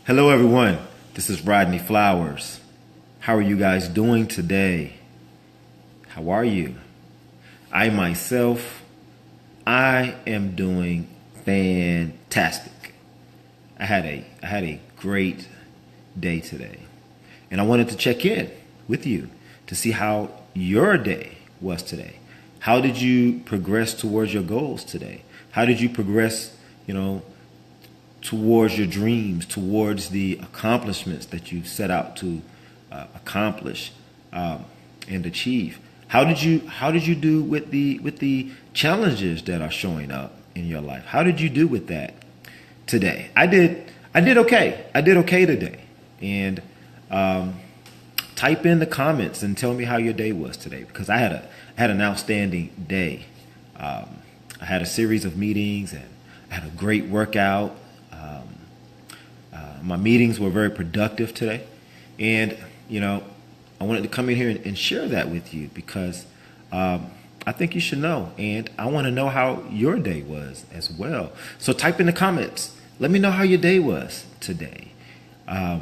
Hello, everyone. This is Rodney Flowers. How are you guys doing today? How are you? I myself, I am doing fantastic. I had a great day today, and I wanted to check in with you to see how your day was today. How did you progress towards your goals today? How did you progress, you know, towards your dreams, towards the accomplishments that you set out to accomplish and achieve? How did you do with the challenges that are showing up in your life? How did you do with that today? I did okay. I did okay today. And type in the comments and tell me how your day was today, because I had an outstanding day. I had a series of meetings and I had a great workout. My meetings were very productive today, and I wanted to come in here and share that with you because I think you should know, and I want to know how your day was as well. So type in the comments. Let me know how your day was today. I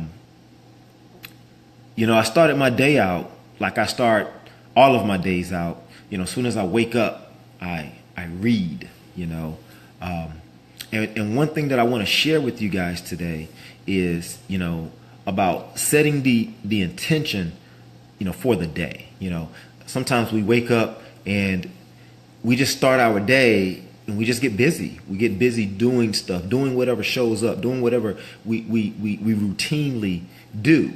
started my day out like I start all of my days out. As soon as I wake up, I read. And one thing that I want to share with you guys today is, about setting the intention, for the day. Sometimes we wake up and we just start our day and we just get busy. We get busy doing stuff, doing whatever shows up, doing whatever we routinely do.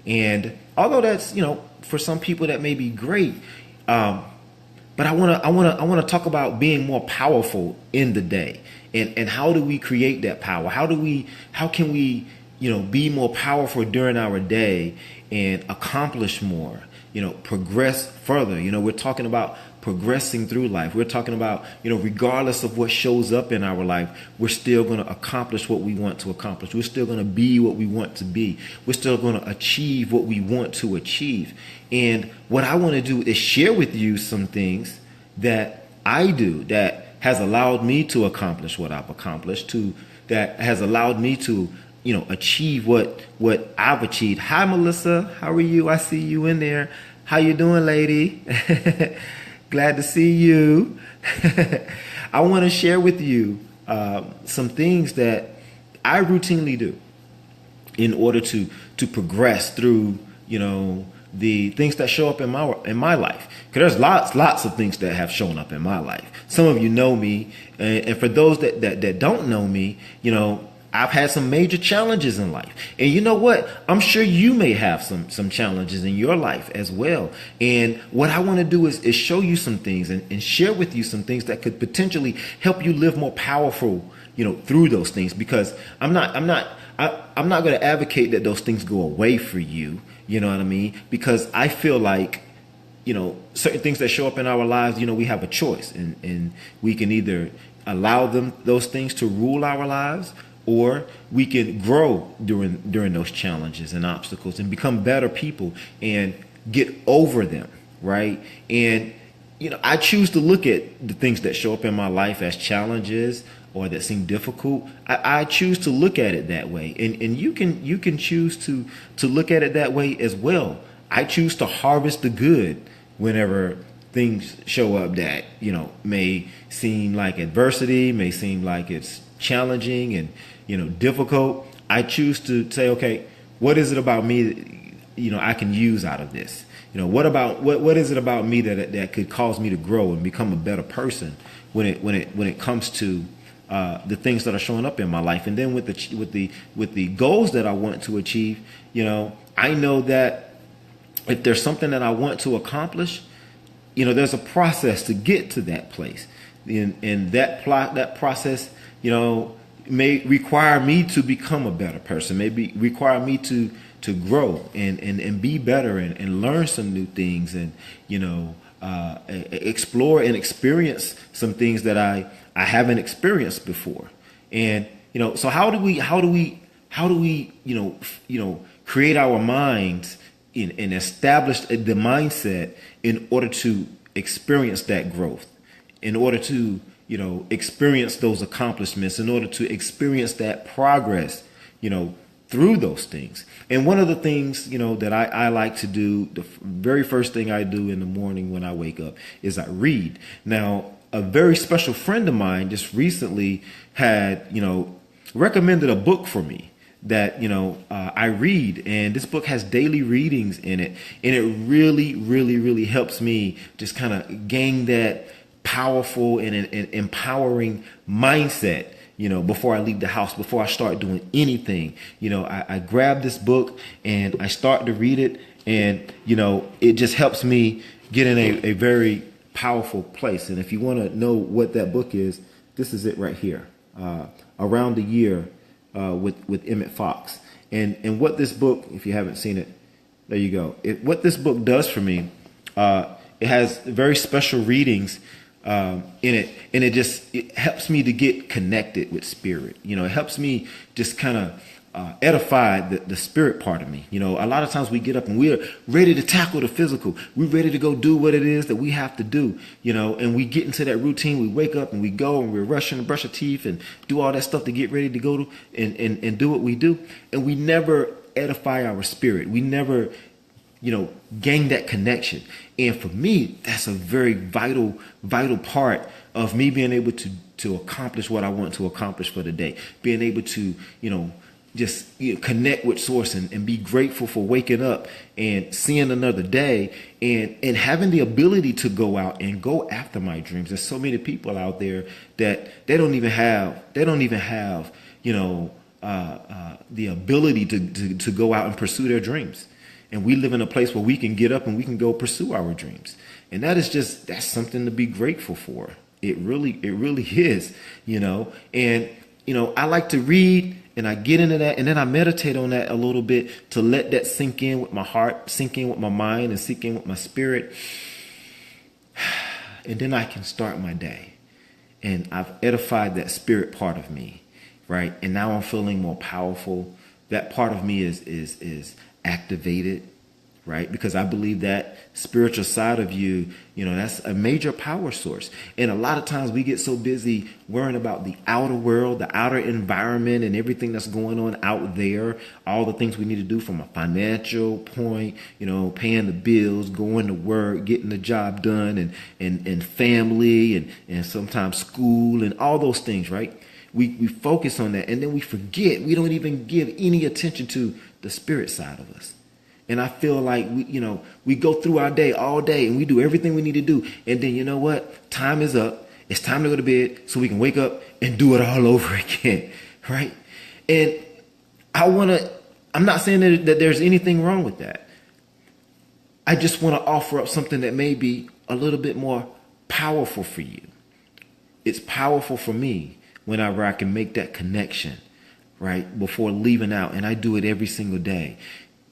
And although that's, for some people that may be great, but I want to talk about being more powerful in the day, and how do we create that power? How can we be more powerful during our day and accomplish more? Progress further. We're talking about progressing through life. We're talking about, regardless of what shows up in our life, we're still going to accomplish what we want to accomplish. We're still going to be what we want to be. We're still going to achieve what we want to achieve. And what I want to do is share with you some things that I do that has allowed me to accomplish what I've accomplished, that has allowed me to achieve what I've achieved. Hi, Melissa. How are you? I see you in there. How you doing, lady? Glad to see you. I want to share with you some things that I routinely do in order to progress through, the things that show up in my life. Because there's lots of things that have shown up in my life. Some of you know me, and for those that don't know me, I've had some major challenges in life. And you know what? I'm sure you may have some challenges in your life as well. And what I want to do is show you some things and share with you some things that could potentially help you live more powerful, through those things. Because I'm not going to advocate that those things go away for you. You know what I mean? Because I feel like, certain things that show up in our lives, we have a choice, and we can either allow those things to rule our lives, or we can grow during those challenges and obstacles and become better people and get over them, right? And I choose to look at the things that show up in my life as challenges or that seem difficult. I choose to look at it that way, and you can choose to look at it that way as well. I choose to harvest the good whenever things show up that may seem like adversity, may seem like it's challenging and difficult. I choose to say, okay, what is it about me that I can use out of this? What is it about me that could cause me to grow and become a better person when it comes to the things that are showing up in my life? And then with the goals that I want to achieve, I know that if there's something that I want to accomplish, there's a process to get to that place, and that process, may require me to become a better person, maybe require me to grow and be better and learn some new things, and explore and experience some things that I haven't experienced before. And so how do we create our minds and establish the mindset in order to experience that growth, in order to experience those accomplishments, in order to experience that progress, through those things. And one of the things, that I like to do, the very first thing I do in the morning when I wake up is I read. Now, a very special friend of mine just recently had, recommended a book for me that, I read, and this book has daily readings in it. And it really, really, really helps me just kind of gain that powerful and empowering mindset, before I leave the house, before I start doing anything. I grab this book and I start to read it, and, it just helps me get in a very powerful place. And if you want to know what that book is, this is it right here, Around the Year, with Emmett Fox. And what this book, if you haven't seen it, there you go. What this book does for me, it has very special readings in it, and it helps me to get connected with spirit. It helps me just kind of edify the spirit part of me. A lot of times we get up and we're ready to tackle the physical. We're ready to go do what it is that we have to do, and we get into that routine. We wake up and we go and we're rushing to brush our teeth and do all that stuff to get ready to go to and do what we do. And we never edify our spirit. We never gain that connection. And for me, that's a very vital part of me being able to accomplish what I want to accomplish for the day. Being able to, just connect with source and be grateful for waking up and seeing another day and having the ability to go out and go after my dreams. There's so many people out there that they don't even have, the ability to go out and pursue their dreams. And we live in a place where we can get up and we can go pursue our dreams. And that's something to be grateful for. It really is, and, I like to read and I get into that and then I meditate on that a little bit to let that sink in with my heart, sink in with my mind, and sink in with my spirit. And then I can start my day. And I've edified that spirit part of me, right? And now I'm feeling more powerful. That part of me is activated, right? Because I believe that spiritual side of you, that's a major power source. And a lot of times we get so busy worrying about the outer world, the outer environment, and everything that's going on out there, all the things we need to do from a financial point, paying the bills, going to work, getting the job done, and family, and sometimes school, and all those things, right? We focus on that, and then we forget. We don't even give any attention to the spirit side of us. And I feel like we go through our day all day and we do everything we need to do. And then, you know what? Time is up. It's time to go to bed so we can wake up and do it all over again. Right? And I'm not saying that there's anything wrong with that. I just want to offer up something that may be a little bit more powerful for you. It's powerful for me whenever I can make that connection, right, before leaving out. And I do it every single day.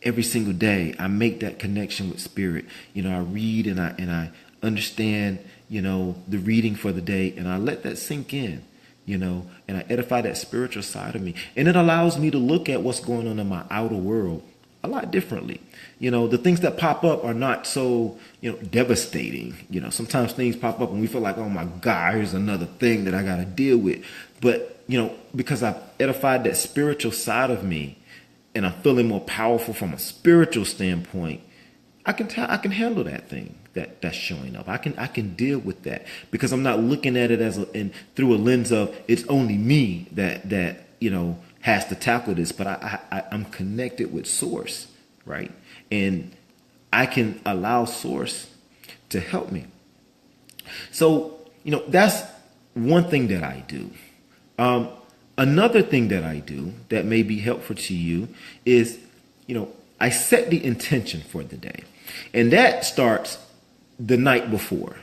Every single day, I make that connection with spirit. I read and I understand, the reading for the day, and I let that sink in, and I edify that spiritual side of me. And it allows me to look at what's going on in my outer world a lot differently. The things that pop up are not so, devastating. Sometimes things pop up and we feel like, oh my God, here's another thing that I got to deal with. But, because I've edified that spiritual side of me, and I'm feeling more powerful from a spiritual standpoint, I can handle that thing that's showing up. I can deal with that because I'm not looking at it through a lens of it's only me that has to tackle this, but I'm connected with source, right? And I can allow source to help me. So, that's one thing that I do. Another thing that I do that may be helpful to you is, I set the intention for the day. And that starts the night before.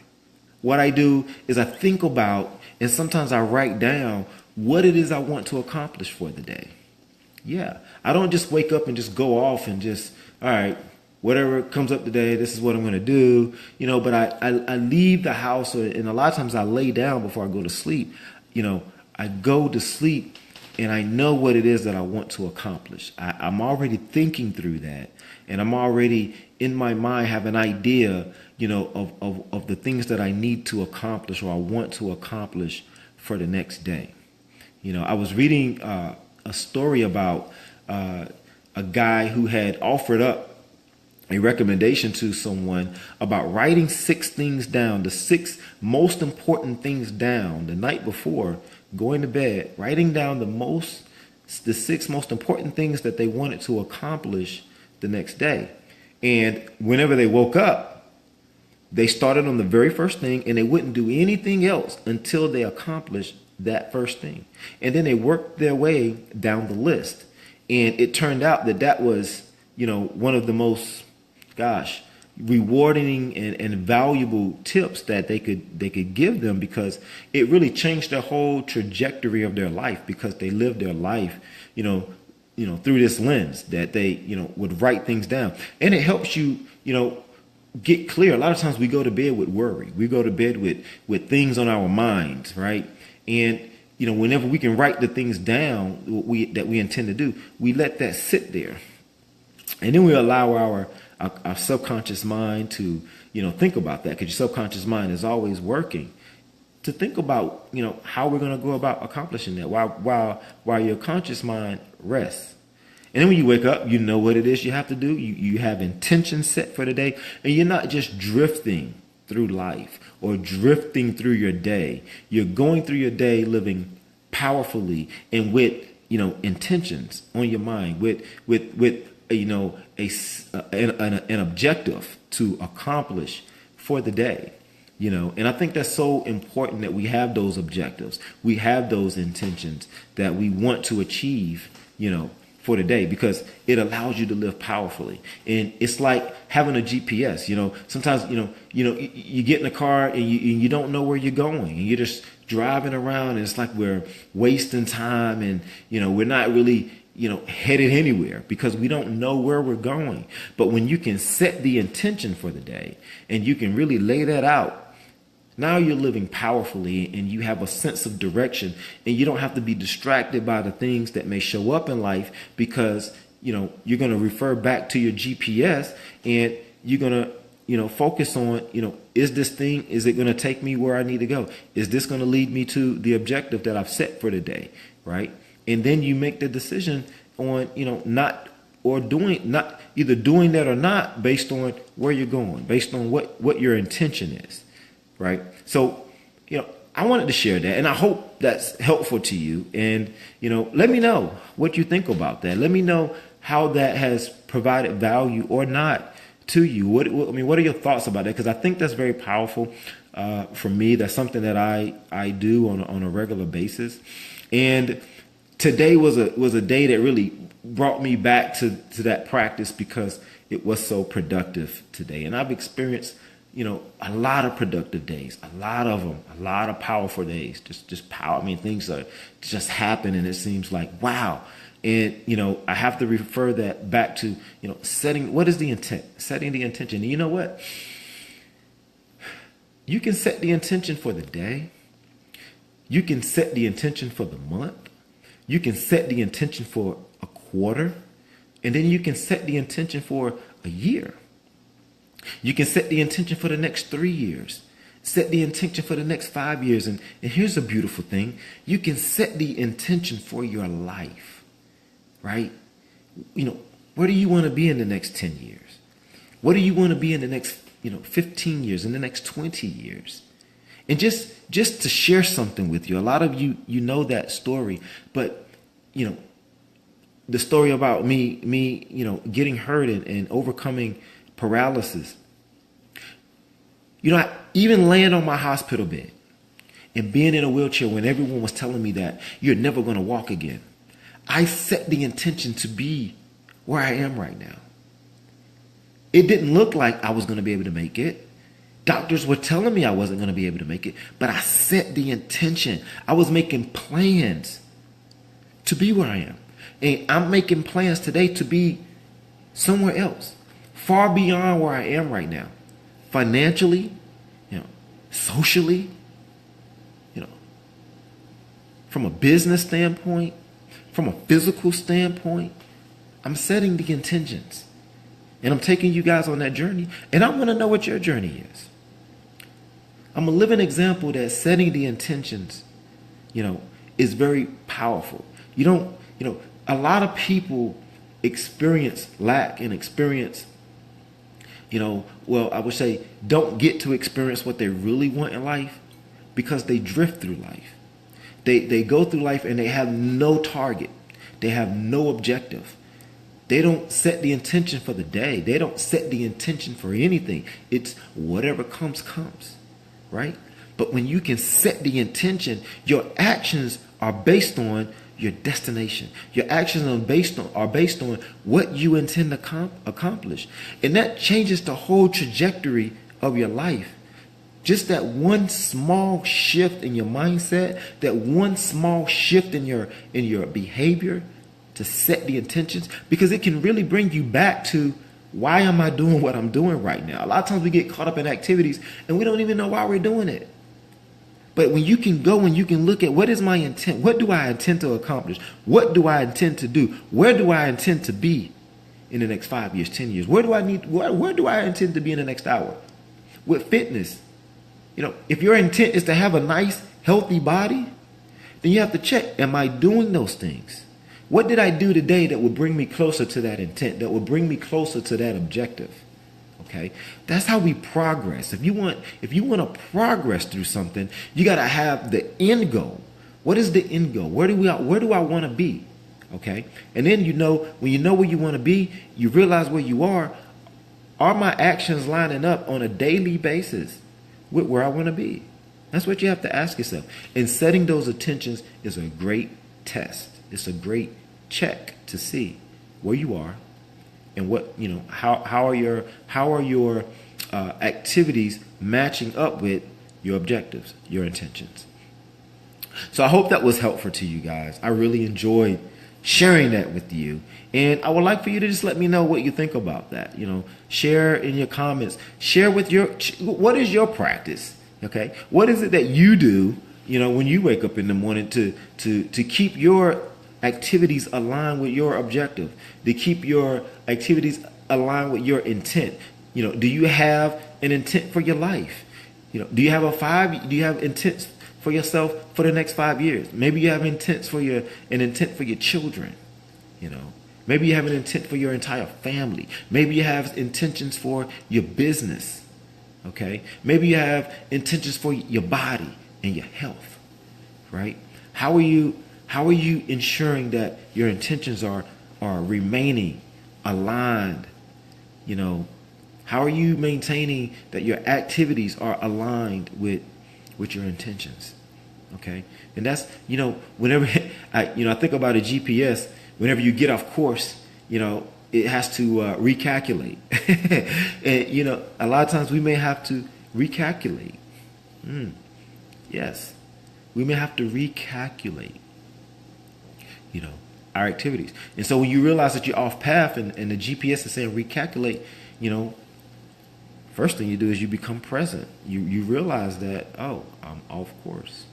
What I do is I think about, and sometimes I write down what it is I want to accomplish for the day. Yeah. I don't just wake up and just go off and just, all right, whatever comes up today, this is what I'm going to do, but I leave the house, and a lot of times I lay down before I go to sleep. I go to sleep and I know what it is that I want to accomplish. I'm already thinking through that, and I'm already in my mind have an idea, of the things that I need to accomplish or I want to accomplish for the next day. I was reading a story about a guy who had offered up a recommendation to someone about writing 6 things down, the 6 most important things down the night before going to bed, writing down the 6 most important things that they wanted to accomplish the next day. And whenever they woke up, they started on the very first thing and they wouldn't do anything else until they accomplished that first thing. And then they worked their way down the list. And it turned out that that was, one of the most, rewarding and valuable tips that they could give them, because it really changed the whole trajectory of their life, because they lived their life, through this lens that they, would write things down. And it helps you, get clear. A lot of times we go to bed with worry. We go to bed with things on our minds, right? And, whenever we can write the things down that we intend to do, we let that sit there. And then we allow our subconscious mind to, think about that, because your subconscious mind is always working to think about, how we're going to go about accomplishing that while your conscious mind rests. And then when you wake up, you know what it is you have to do. You have intentions set for the day, and you're not just drifting through life or drifting through your day. You're going through your day living powerfully and with, intentions on your mind, with an objective to accomplish for the day, and I think that's so important that we have those objectives. We have those intentions that we want to achieve, for the day, because it allows you to live powerfully. And it's like having a GPS. Sometimes, you get in a car and you don't know where you're going, and you're just driving around, and it's like we're wasting time, and, we're not really, headed anywhere because we don't know where we're going. But when you can set the intention for the day and you can really lay that out, now you're living powerfully and you have a sense of direction, and you don't have to be distracted by the things that may show up in life, because, you're going to refer back to your GPS, and you're going to, focus on, is it going to take me where I need to go? Is this going to lead me to the objective that I've set for the day? Right. And then you make the decision on, not either doing that or not, based on where you're going, based on what your intention is. Right. So, I wanted to share that, and I hope that's helpful to you. And, let me know what you think about that. Let me know how that has provided value or not to you. What are your thoughts about that? Because I think that's very powerful for me. That's something that I do on a regular basis. And today was a day that really brought me back to that practice, because it was so productive today. And I've experienced, a lot of productive days, a lot of them, a lot of powerful days, just power. Things are just happen, and it seems like, wow. And, I have to refer that back to, what is the intent, setting the intention. And you know what? You can set the intention for the day. You can set the intention for the month. You can set the intention for a quarter, and then you can set the intention for a year. You can set the intention for the next 3 years, set the intention for the next 5 years. And here's a beautiful thing. You can set the intention for your life, right? Where do you want to be in the next 10 years? What do you want to be in the next, 15 years, in the next 20 years? And just to share something with you, a lot of you know that story, but, the story about me, getting hurt and overcoming paralysis. I even laying on my hospital bed and being in a wheelchair when everyone was telling me that you're never going to walk again, I set the intention to be where I am right now. It didn't look like I was going to be able to make it. Doctors were telling me I wasn't going to be able to make it, but I set the intention. I was making plans to be where I am. And I'm making plans today to be somewhere else, far beyond where I am right now, financially, socially, from a business standpoint, from a physical standpoint. I'm setting the intentions, and I'm taking you guys on that journey. And I want to know what your journey is. I'm a living example that setting the intentions, is very powerful. You don't, a lot of people experience lack and experience, I would say don't get to experience what they really want in life because they drift through life. They go through life and they have no target. They have no objective. They don't set the intention for the day. They don't set the intention for anything. It's whatever comes, right? But when you can set the intention, your actions are based on your destination. Your actions are based on what you intend to accomplish. And that changes the whole trajectory of your life. Just that one small shift in your mindset, that one small shift in your behavior to set the intentions, because it can really bring you back to, why am I doing what I'm doing right now? A lot of times we get caught up in activities and we don't even know why we're doing it. But when you can go and you can look at, what is my intent? What do I intend to accomplish? What do I intend to do? Where do I intend to be in the next 5 years, 10 years? Where do I intend to be in the next hour? With fitness, if your intent is to have a nice, healthy body, then you have to check, am I doing those things? What did I do today that will bring me closer to that intent, that will bring me closer to that objective? Okay, that's how we progress. If you want to progress through something, you got to have the end goal. What is the end goal? Where do I want to be? Okay, and then when you know where you want to be, you realize where you are. Are my actions lining up on a daily basis with where I want to be? That's what you have to ask yourself. And setting those intentions is a great test. It's a great check to see where you are and what, how are your activities matching up with your objectives, your intentions. So I hope that was helpful to you guys. I really enjoyed sharing that with you. And I would like for you to just let me know what you think about that. Share in your comments. Share with what is your practice? Okay. What is it that you do, when you wake up in the morning to keep your activities aligned with your objective, to keep your activities aligned with your intent? Do you have an intent for your life? Do you have intents for yourself for the next 5 years? Maybe you have an intent for your children. Maybe you have an intent for your entire family. Maybe you have intentions for your business. Okay? Maybe you have intentions for your body and your health. Right? How are you ensuring that your intentions are remaining aligned? How are you maintaining that your activities are aligned with your intentions? Okay? And that's, whenever I think about a GPS, whenever you get off course, it has to recalculate. And, a lot of times we may have to recalculate. Yes. We may have to recalculate, our activities. And so when you realize that you're off path and the GPS is saying recalculate, first thing you do is you become present. You realize that, oh, I'm off course.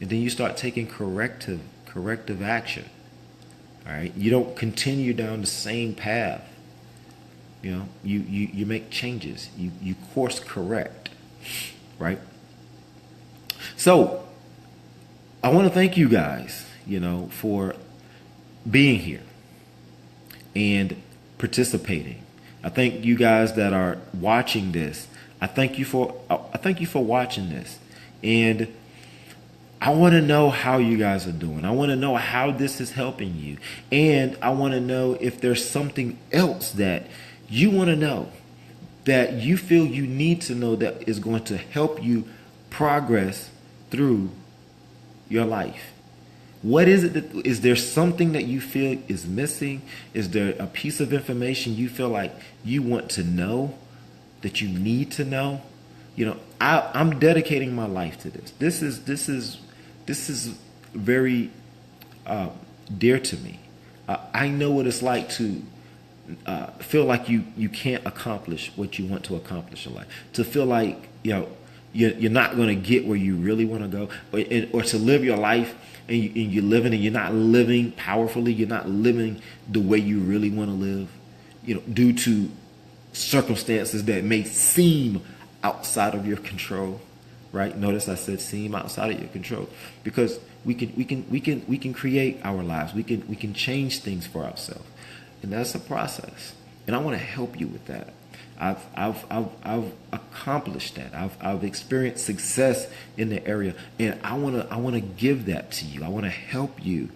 And then you start taking corrective action. All right. You don't continue down the same path. You make changes. You course correct. Right. So I want to thank you guys, for being here and participating. I thank you guys that are watching this. I thank you for watching this. And I want to know how you guys are doing. I want to know how this is helping you. And I want to know if there's something else that you want to know, that you feel you need to know, that is going to help you progress through your life. What is it is there something that you feel is missing? Is there a piece of information you feel like you want to know, that you need to know? I'm dedicating my life to this. This is very dear to me. I know what it's like to feel like you can't accomplish what you want to accomplish in life. To feel like you're not going to get where you really want to go, or to live your life and you're living and you're not living powerfully. You're not living the way you really want to live, due to circumstances that may seem outside of your control. Right? Notice I said seem outside of your control, because we can create our lives. We can change things for ourselves, and that's a process. And I want to help you with that. I've accomplished that. I've experienced success in the area, and I wanna give that to you. I want to help you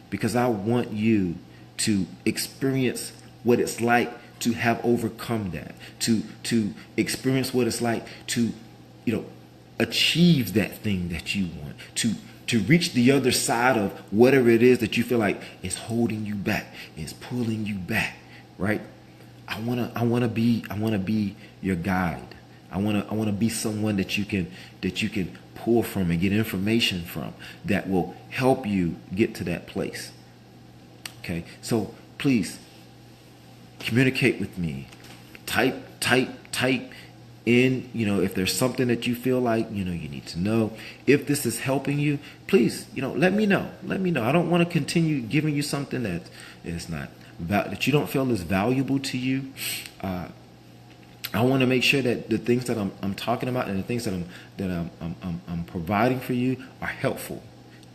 because I want you to experience what it's like to have overcome that, to experience what it's like to, achieve that thing that you want, to reach the other side of whatever it is that you feel like is holding you back, is pulling you back, right? I wanna be your guide. I wanna be someone that you can pull from and get information from that will help you get to that place. Okay, so please communicate with me. Type in, if there's something that you feel like, you need to know. If this is helping you, please, let me know. Let me know. I don't want to continue giving you something that is not that you don't feel is valuable to you. I want to make sure that the things that I'm talking about and the things that I'm providing for you are helpful,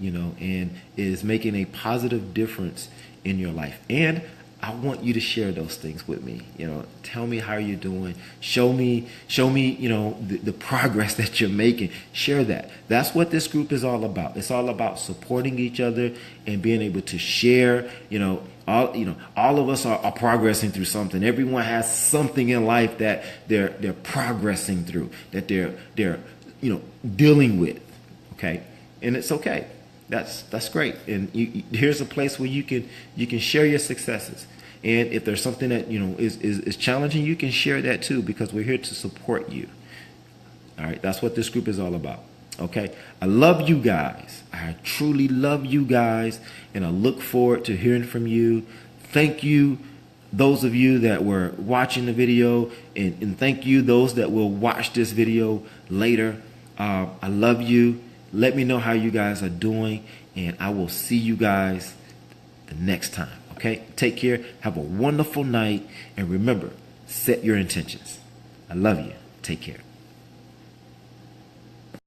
and is making a positive difference in your life. And I want you to share those things with me. Tell me how you're doing. Show me, the progress that you're making. Share that. That's what this group is all about. It's all about supporting each other and being able to share. All of us are progressing through something. Everyone has something in life that they're progressing through, that they're dealing with. Okay, and it's okay. That's great. And here's a place where you can share your successes. And if there's something that is challenging, you can share that too, because we're here to support you. All right, that's what this group is all about. Okay, I love you guys. I truly love you guys, and I look forward to hearing from you. Thank you, those of you that were watching the video, and thank you those that will watch this video later. I love you. Let me know how you guys are doing, and I will see you guys the next time. Okay? Take care. Have a wonderful night. And remember, set your intentions. I love you. Take care.